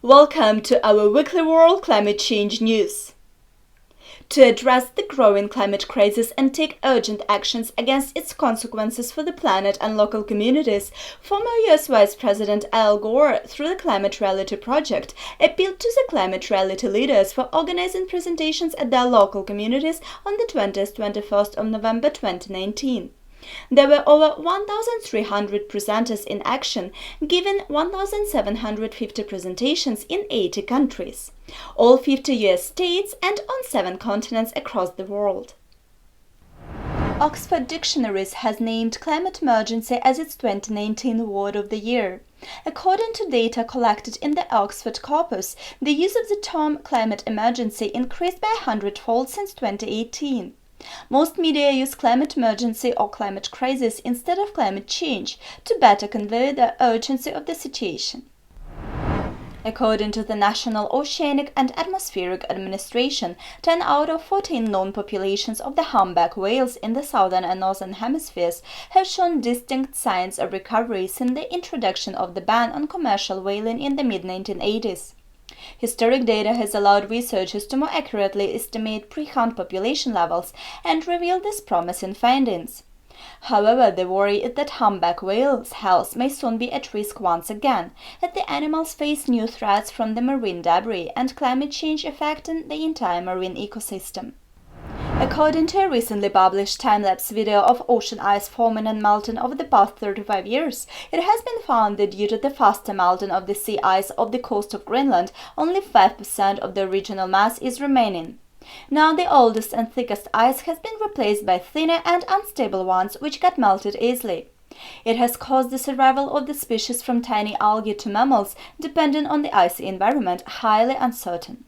Welcome to our weekly World Climate Change News. To address the growing climate crisis and take urgent actions against its consequences for the planet and local communities, former US Vice President Al Gore, through the Climate Reality Project, appealed to the climate reality leaders for organizing presentations at their local communities on the 20th-21st of November 2019. There were over 1,300 presenters in action, giving 1,750 presentations in 80 countries, all 50 US states and on 7 continents across the world. Oxford Dictionaries has named climate emergency as its 2019 word of the year. According to data collected in the Oxford corpus, the use of the term climate emergency increased by 100-fold since 2018. Most media use climate emergency or climate crisis instead of climate change to better convey the urgency of the situation. According to the National Oceanic and Atmospheric Administration, 10 out of 14 known populations of the humpback whales in the southern and northern hemispheres have shown distinct signs of recovery since the introduction of the ban on commercial whaling in the mid-1980s. Historic data has allowed researchers to more accurately estimate pre-hunt population levels and reveal these promising findings. However, the worry is that humpback whales' health may soon be at risk once again, as the animals face new threats from the marine debris and climate change affecting the entire marine ecosystem. According to a recently published time-lapse video of ocean ice forming and melting over the past 35 years, it has been found that due to the faster melting of the sea ice off the coast of Greenland, only 5% of the original mass is remaining. Now the oldest and thickest ice has been replaced by thinner and unstable ones which get melted easily. It has caused the survival of the species from tiny algae to mammals, depending on the icy environment, highly uncertain.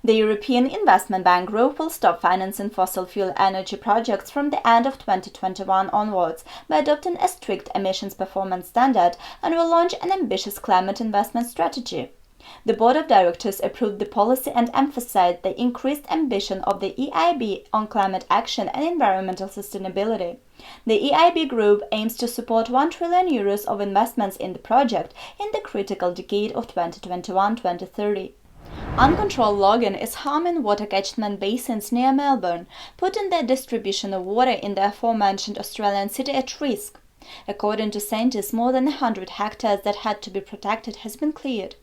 The European Investment Bank Group will stop financing fossil fuel energy projects from the end of 2021 onwards by adopting a strict emissions performance standard and will launch an ambitious climate investment strategy. The Board of Directors approved the policy and emphasized the increased ambition of the EIB on climate action and environmental sustainability. The EIB Group aims to support €1 trillion of investments in the project in the critical decade of 2021-2030. Uncontrolled logging is harming water catchment basins near Melbourne, putting the distribution of water in the aforementioned Australian city at risk. According to scientists, more than 100 hectares that had to be protected has been cleared.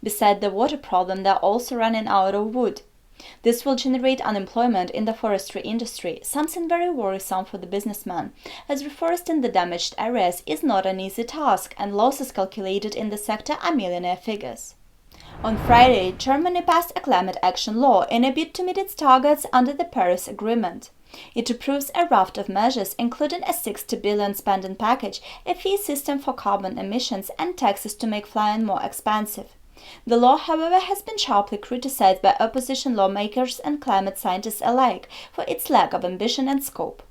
Besides the water problem, they are also running out of wood. This will generate unemployment in the forestry industry, something very worrisome for the businessman, as reforesting the damaged areas is not an easy task and losses calculated in the sector are millionaire figures. On Friday, Germany passed a climate action law in a bid to meet its targets under the Paris Agreement. It approves a raft of measures, including a €60 billion spending package, a fee system for carbon emissions, and taxes to make flying more expensive. The law, however, has been sharply criticized by opposition lawmakers and climate scientists alike for its lack of ambition and scope.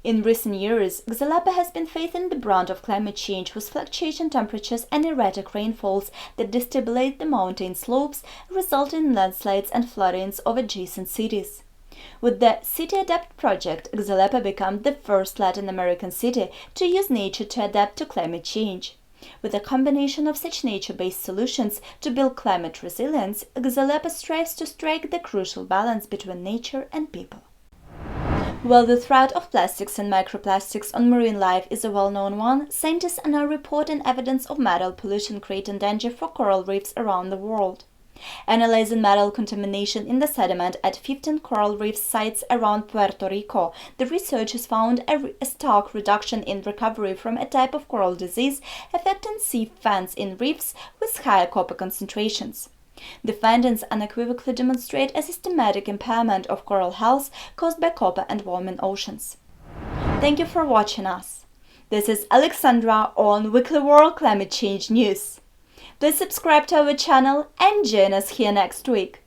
In recent years, Xalapa has been facing the brunt of climate change with fluctuating temperatures and erratic rainfalls that destabilize the mountain slopes, resulting in landslides and floodings of adjacent cities. With the City Adapt project, Xalapa became the first Latin American city to use nature to adapt to climate change. With a combination of such nature-based solutions to build climate resilience, Xalapa strives to strike the crucial balance between nature and people. While the threat of plastics and microplastics on marine life is a well-known one, scientists are now reporting evidence of metal pollution creating danger for coral reefs around the world. Analyzing metal contamination in the sediment at 15 coral reef sites around Puerto Rico, the researchers found a stark reduction in recovery from a type of coral disease affecting sea fans in reefs with higher copper concentrations. The findings unequivocally demonstrate a systematic impairment of coral health caused by copper and warming oceans. Thank you for watching us. This is Alexandra on Weekly World Climate Change News. Please subscribe to our channel and join us here next week.